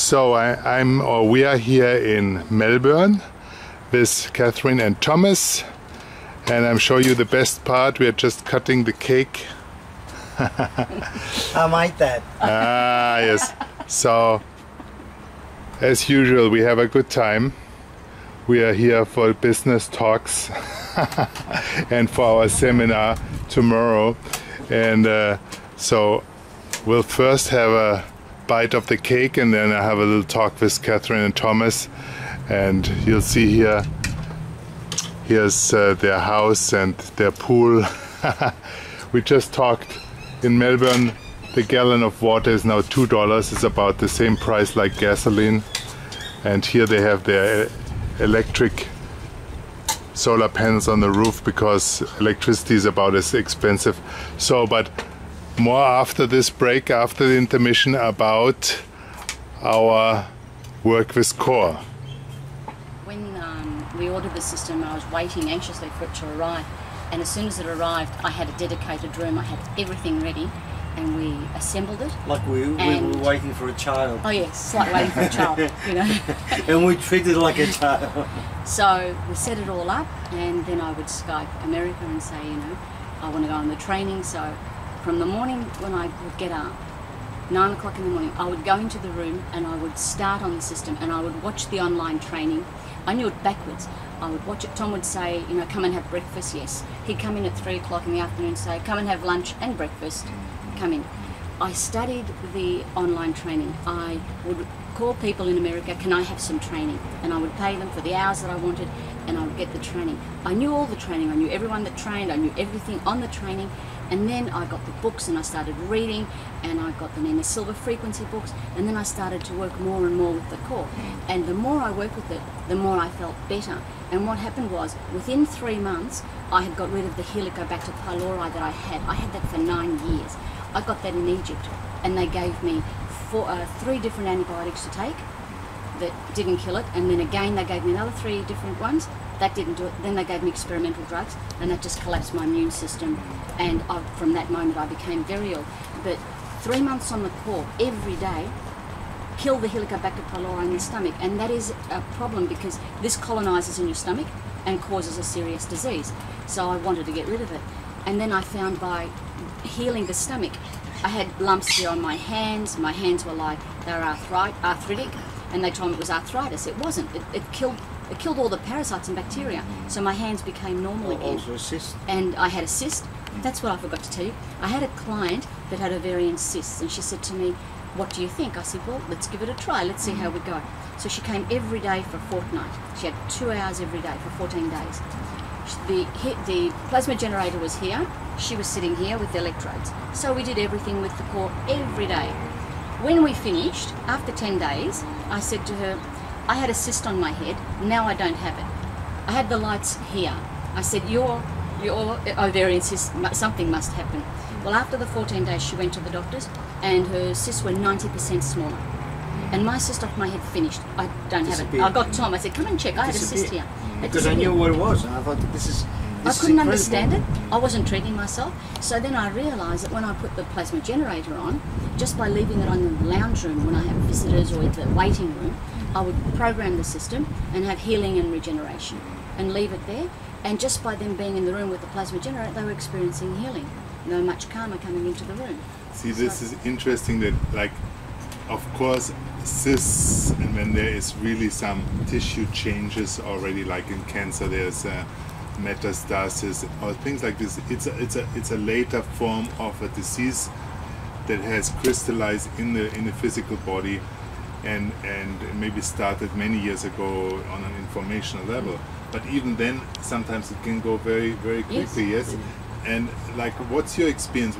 So we are here in Melbourne with Katherine and Thomas, and I'm showing you the best part. We are just cutting the cake. I like that. Ah, yes. So, as usual, we have a good time. We are here for business talks and for our seminar tomorrow. And so we'll first have a bite of the cake, and then I have a little talk with Katherine and Thomas. And you'll see here's their house and their pool. We just talked in Melbourne. The gallon of water is now $2. It's about the same price like gasoline. And here they have their electric solar panels on the roof because electricity is about as expensive. So, but more after this break, after the intermission, about our work with CoRe. When we ordered the system, I was waiting anxiously for it to arrive, and as soon as it arrived, I had a dedicated room. I had everything ready, and we assembled it. Like we were waiting for a child. Oh yes, it's like waiting for a child, you know. And we treated it like a child. So we set it all up, and then I would Skype America and say, you know, I want to go on the training. So from the morning when I would get up, 9 o'clock in the morning, I would go into the room and I would start on the system and I would watch the online training. I knew it backwards. I would watch it. Tom would say, you know, come and have breakfast. Yes. He'd come in at 3 o'clock in the afternoon and say, come and have lunch and breakfast. Come in. I studied the online training. I would call people in America, can I have some training? And I would pay them for the hours that I wanted, and I would get the training. I knew all the training. I knew everyone that trained. I knew everything on the training. And then I got the books and I started reading, and I got the Nina Silver frequency books, and then I started to work more and more with the CoRe. And the more I worked with it, the more I felt better. And what happened was, within 3 months, I had got rid of the Helicobacter pylori that I had. I had that for 9 years. I got that in Egypt, and they gave me 3 different antibiotics to take that didn't kill it, and then again they gave me another 3 different ones that didn't do it. Then they gave me experimental drugs, and that just collapsed my immune system, and from that moment I became very ill. But 3 months on the CoRe every day killed the Helicobacter pylori in the stomach, and that is a problem because this colonizes in your stomach and causes a serious disease. So I wanted to get rid of it, and then I found by healing the stomach, I had lumps here on my hands. My hands were like they were arthritic, and they told me it was arthritis. It wasn't. It killed all the parasites and bacteria. So my hands became normal again. Also a cyst. And I had a cyst. That's what I forgot to tell you. I had a client that had ovarian cysts, and she said to me, "What do you think?" I said, "Well, let's give it a try. Let's see how we go." So she came every day for a fortnight. She had 2 hours every day for 14 days. The plasma generator was here. She was sitting here with the electrodes. So we did everything with the CoRe every day. When we finished, after 10 days, I said to her, I had a cyst on my head, now I don't have it. I had the lights here. I said, your ovarian cyst, something must happen. Well, after the 14 days, she went to the doctors, and her cysts were 90% smaller. And my cyst off my head finished. I don't have it. I got Tom, I said, come and check, I had a cyst here. Because I knew what it was, and I thought, this is I couldn't understand it. I wasn't treating myself. So then I realised that when I put the plasma generator on, just by leaving it on in the lounge room when I have visitors or in the waiting room, I would program the system and have healing and regeneration and leave it there. And just by them being in the room with the plasma generator, they were experiencing healing. They were much calmer coming into the room. See, this is interesting that, like, of course, cysts, and when there is really some tissue changes already, like in cancer, there's metastasis or things like this. It's a later form of a disease that has crystallized in the physical body, and maybe started many years ago on an informational level. But even then, sometimes it can go very, very quickly. Yes. And like, what's your experience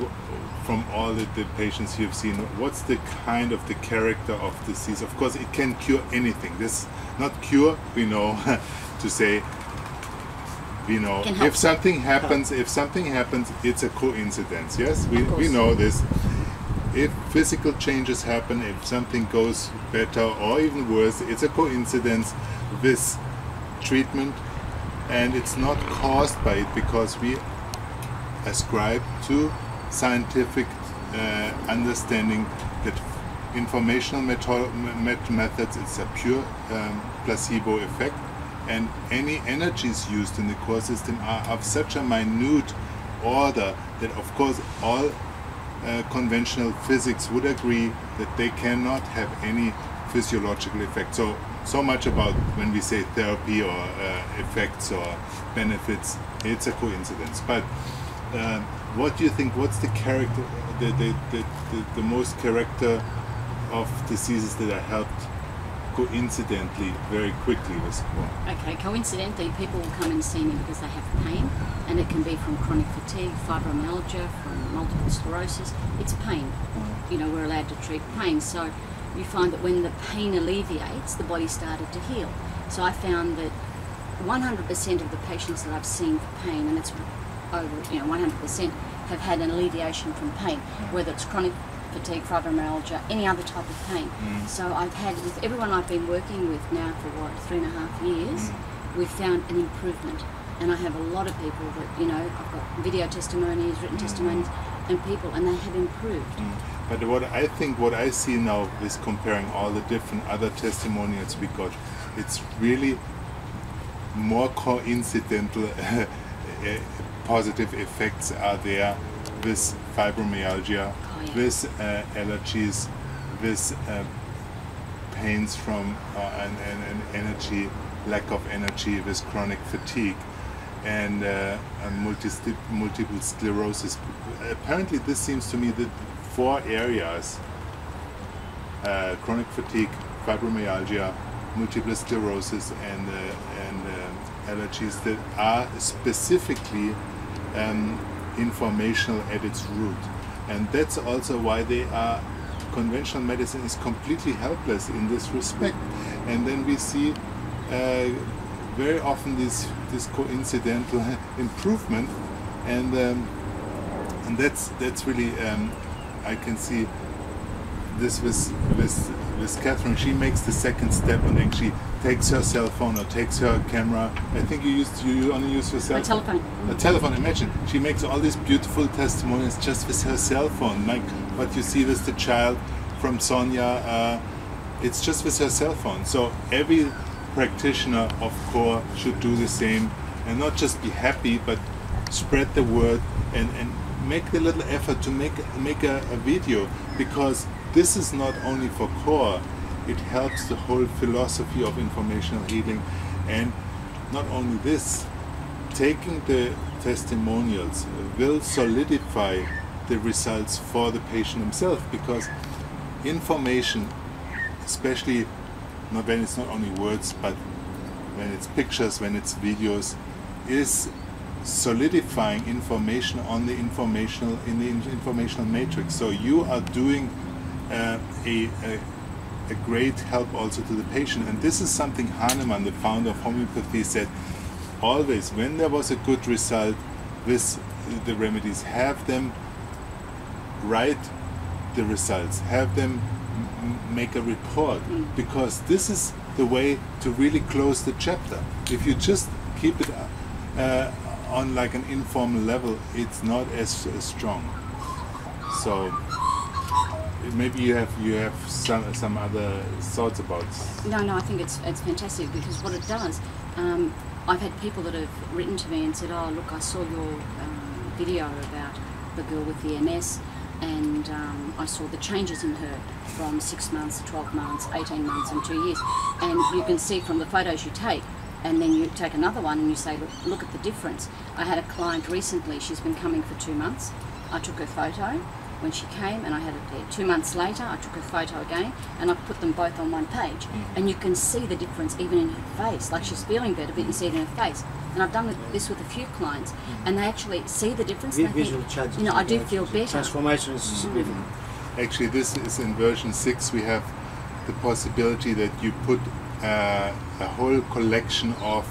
from all the patients you've seen? What's the kind of the character of disease? Of course, it can cure anything. This not cure, we know, to say. You know, if something happens, it's a coincidence. Yes, we know this. If physical changes happen, if something goes better or even worse, it's a coincidence with treatment, and it's not caused by it because we ascribe to scientific understanding that informational methods, it's a pure placebo effect, and any energies used in the core system are of such a minute order that of course all conventional physics would agree that they cannot have any physiological effect. So much about when we say therapy or effects or benefits, it's a coincidence. But what do you think, what's the character, the most character of diseases that are helped coincidentally very quickly with CoRe? Okay, coincidentally, people will come and see me because they have pain, and it can be from chronic fatigue, fibromyalgia, from multiple sclerosis. It's pain. You know, we're allowed to treat pain. So you find that when the pain alleviates, the body started to heal. So I found that 100% of the patients that I've seen for pain, and it's over 100%, have had an alleviation from pain, whether it's chronic fatigue, fibromyalgia, any other type of pain. So I've had, with everyone I've been working with now for 3.5 years, we've found an improvement. And I have a lot of people that, you know, I've got video testimonies, written testimonies, and people, and they have improved. But what I see now is comparing all the different other testimonials we got, it's really more coincidental positive effects are there with fibromyalgia, with allergies, with pains from and energy, lack of energy, with chronic fatigue, and multiple sclerosis. Apparently this seems to me that 4 areas, chronic fatigue, fibromyalgia, multiple sclerosis, and allergies, that are specifically informational at its root. And that's also why conventional medicine is completely helpless in this respect. And then we see very often this coincidental improvement, and that's really I can see this with Katherine. She makes the second step, and then she takes her cell phone or takes her camera. I think you only use your cell phone. A telephone. Imagine she makes all these beautiful testimonials just with her cell phone, like what you see with the child from Sonia. It's just with her cell phone. So every practitioner of CoRe should do the same, and not just be happy, but spread the word and make the little effort to make a video, because this is not only for CoRe, it helps the whole philosophy of informational healing. And not only this, taking the testimonials will solidify the results for the patient himself, because information, especially when it's not only words, but when it's pictures, when it's videos, is solidifying information on the informational matrix. So you are doing a great help also to the patient. And this is something Hahnemann, the founder of homeopathy, said always: when there was a good result with the remedies, have them write the results, have them make a report, because this is the way to really close the chapter. If you just keep it on like an informal level, it's not as strong. So maybe you have some other thoughts about. No, I think it's fantastic, because what it does, I've had people that have written to me and said, "Oh, look, I saw your video about the girl with the MS, and I saw the changes in her from 6 months to 12 months, 18 months and 2 years. And you can see from the photos you take, and then you take another one and you say, look at the difference." I had a client recently, she's been coming for 2 months. I took her photo when she came, and I had it there. 2 months later, I took her photo again, and I put them both on one page. And you can see the difference even in her face. Like, she's feeling better, but you see it in her face. And I've done this with a few clients, and they actually see the difference. And they think, you know, I do feel better. Transformation is significant. Actually, this is in version 6. We have the possibility that you put a whole collection of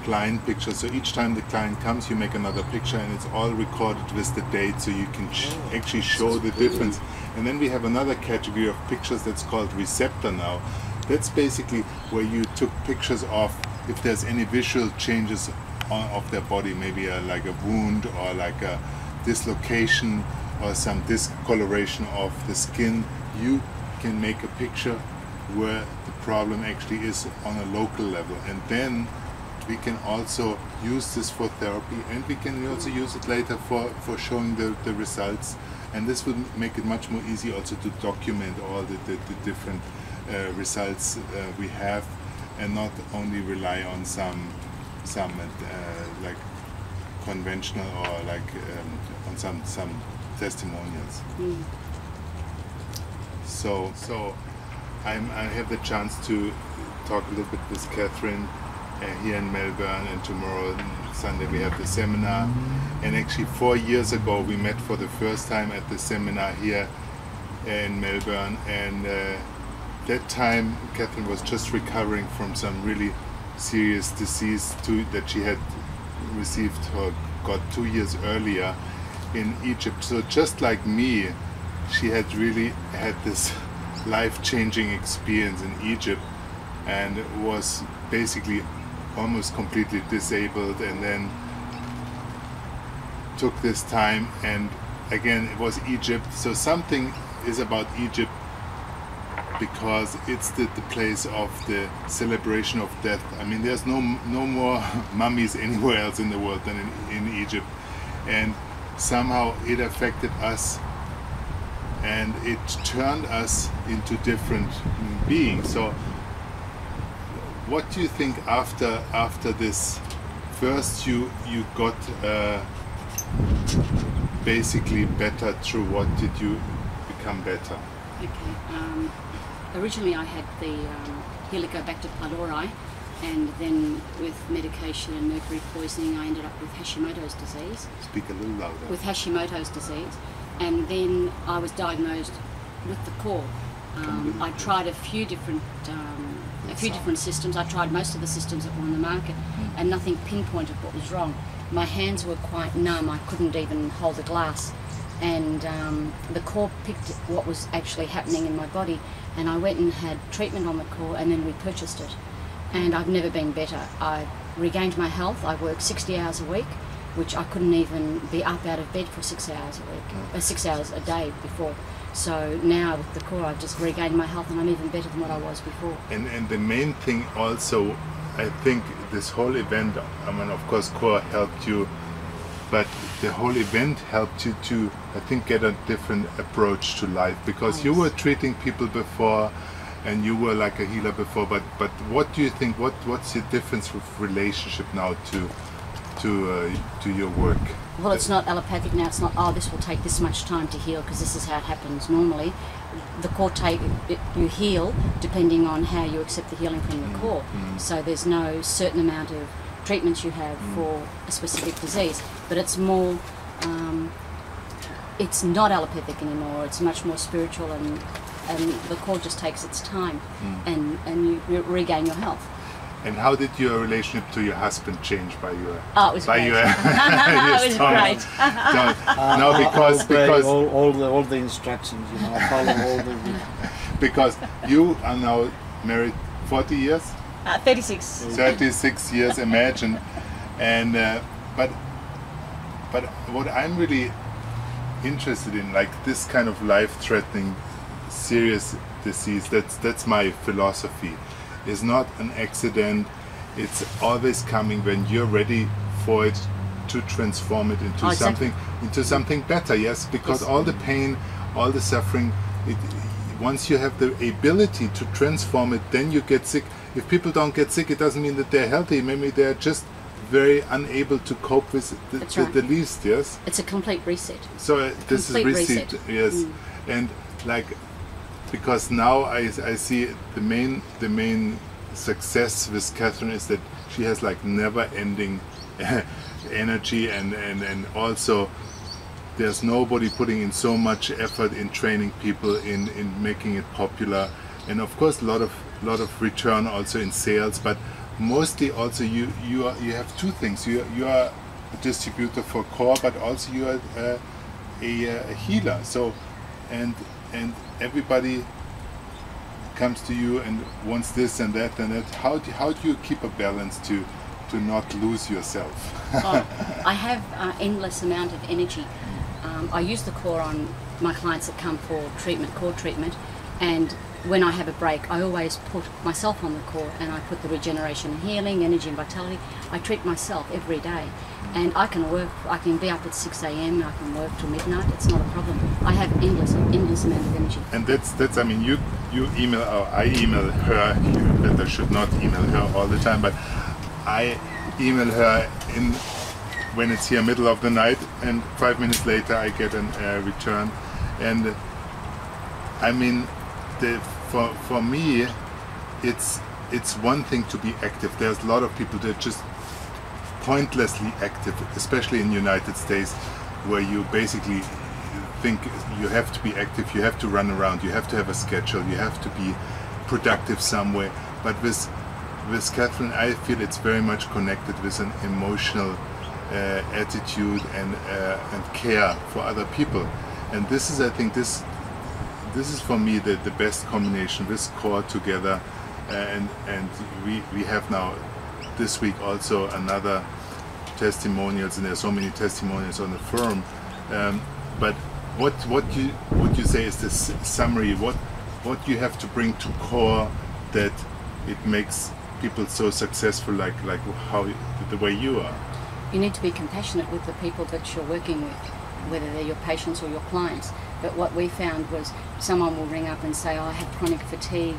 client pictures. So each time the client comes, you make another picture, and it's all recorded with the date, so you can actually show the difference. And then we have another category of pictures that's called receptor now. That's basically where you took pictures of if there's any visual changes of their body, maybe like a wound or like a dislocation or some discoloration of the skin. You can make a picture where the problem actually is on a local level, and then we can also use this for therapy, and we can also use it later for showing the results, and this will make it much more easy also to document all the different results we have, and not only rely on some like conventional or like on some testimonials. So I have the chance to talk a little bit with Katherine here in Melbourne, and tomorrow Sunday we have the seminar. And actually 4 years ago we met for the first time at the seminar here in Melbourne, and that time Katherine was just recovering from some really serious disease that she had received or got 2 years earlier in Egypt. So just like me, she had really had this life-changing experience in Egypt, and was basically almost completely disabled, and then took this time, and again it was Egypt. So something is about Egypt, because it's the place of the celebration of death. I mean, there's no more mummies anywhere else in the world than in Egypt, and somehow it affected us, and it turned us into different beings. So what do you think after this? First you got basically better. Through what did you become better? Okay. Originally I had the Helicobacter pylori, and then with medication and mercury poisoning I ended up with Hashimoto's disease. Speak a little louder. With Hashimoto's disease, and then I was diagnosed with the CoRe. I tried a few different systems. I tried most of the systems that were on the market, and nothing pinpointed what was wrong. My hands were quite numb. I couldn't even hold a glass, and the CoRe picked what was actually happening in my body, and I went and had treatment on the CoRe, and then we purchased it, and I've never been better. I regained my health. I work 60 hours a week, which I couldn't even be up out of bed for 6 hours a week, 6 hours a day before. So now with the CoRe I've just regained my health, and I'm even better than what I was before. And the main thing also, I think this whole event, I mean, of course CoRe helped you, but the whole event helped you to, I think, get a different approach to life, because you were treating people before, and you were like a healer before, but what do you think, what's the difference with relationship now to your work? Well, it's not allopathic now. It's not, oh, this will take this much time to heal because this is how it happens normally. The CoRe you heal depending on how you accept the healing from the CoRe. So there's no certain amount of treatments you have for a specific disease, but it's more, it's not allopathic anymore. It's much more spiritual, and the CoRe just takes its time, and you regain your health. And how did your relationship to your husband change by your? Oh, it was great. It was great. No, because all the instructions, you know, I follow all the. Because you are now married 40 years. 36. 36 years, imagine, and but what I'm really interested in, like this kind of life-threatening, serious disease. That's my philosophy. Is not an accident. It's always coming when you're ready for it to transform it into something better. Yes, because all the pain, all the suffering, once you have the ability to transform it, then you get sick. If people don't get sick, it doesn't mean that they're healthy. Maybe they're just very unable to cope with the least. Yes, it's a complete reset. So this is reset. Yes, and like. Because now I see the main success with Katherine is that she has like never-ending energy, and also there's nobody putting in so much effort in training people, in making it popular, and of course a lot of return also in sales, but mostly also you have two things. You are a distributor for CoRe, but also you are a healer. So and everybody comes to you and wants this and that and that. How do you keep a balance to not lose yourself? I have endless amount of energy. I use the CoRe on my clients that come for treatment, CoRe treatment, And when I have a break, I always put myself on the CoRe, and I put the regeneration and healing, energy and vitality. I treat myself every day. And I can work, I can be up at 6 a.m, I can work till midnight, it's not a problem. I have endless amount of energy. And that's I mean, you email, or I email her, you better should not email her all the time, but I email her when it's here middle of the night, and 5 minutes later I get a return. And I mean, for me, it's one thing to be active. There's a lot of people that just pointlessly active, especially in the United States, where you basically think you have to be active, you have to run around, you have to have a schedule, you have to be productive somewhere. But with Katherine, I feel it's very much connected with an emotional attitude and care for other people. And this is, I think, this is for me the best combination with CoRe together. And we have now this week also another testimonials, and there's so many testimonials on the firm. But what you say is the summary? What you have to bring to CoRe that it makes people so successful, like how the way you are? You need to be compassionate with the people that you're working with, whether they're your patients or your clients. But what we found was someone will ring up and say, oh, I have chronic fatigue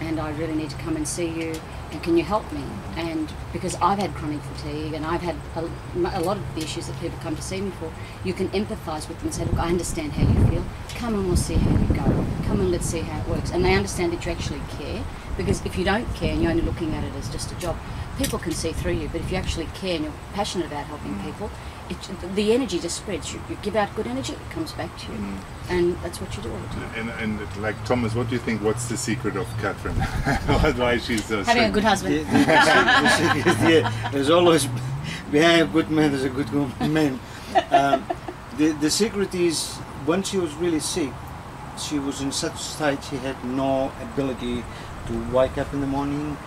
and I really need to come and see you, and can you help me? And because I've had chronic fatigue and I've had a lot of the issues that people come to see me for, you can empathise with them and say, look, I understand how you feel, come and we'll see how you go, come and let's see how it works. And they understand that you actually care, because if you don't care and you're only looking at it as just a job, people can see through you. But if you actually care and you're passionate about helping people, the energy just spreads. You give out good energy, it comes back to you. And that's what you do all the time. And like Thomas, what do you think, what's the secret of Katherine? Why she's so having a good husband. The secret is, yeah, there's always, behind a good man there's a good woman. The secret is, when she was really sick, she was in such a state she had no ability to wake up in the morning.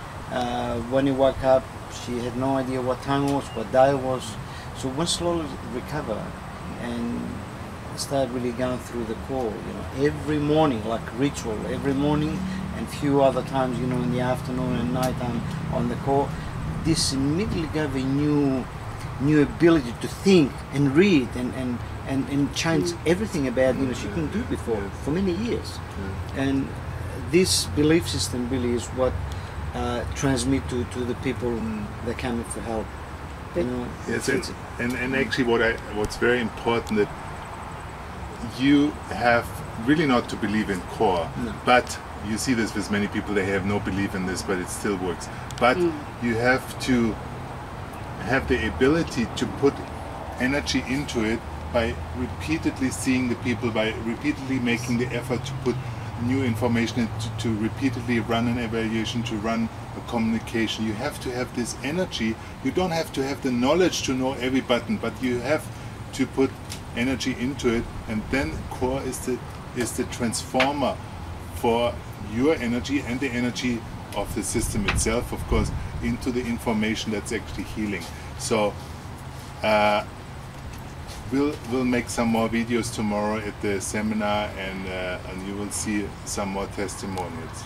When you woke up, she had no idea what time it was, what day it was. So once slowly recover and start really going through the CoRe, every morning, like ritual, every morning, and few other times, in the afternoon and night time on the CoRe, this immediately gave a new ability to think and read and change everything about she couldn't do before for many years. And this belief system really is what transmit to the people that come in for help. Yes, and actually what's very important, that you have really not to believe in CoRe, but you see this with many people, they have no belief in this, but it still works. But you have to have the ability to put energy into it by repeatedly seeing the people, by repeatedly making the effort to put new information, to repeatedly run an evaluation, to run a communication. You have to have this energy. You don't have to have the knowledge to know every button, but you have to put energy into it, and then CoRe is the transformer for your energy and the energy of the system itself, of course, into the information that's actually healing. So we'll make some more videos tomorrow at the seminar, and you will see some more testimonials.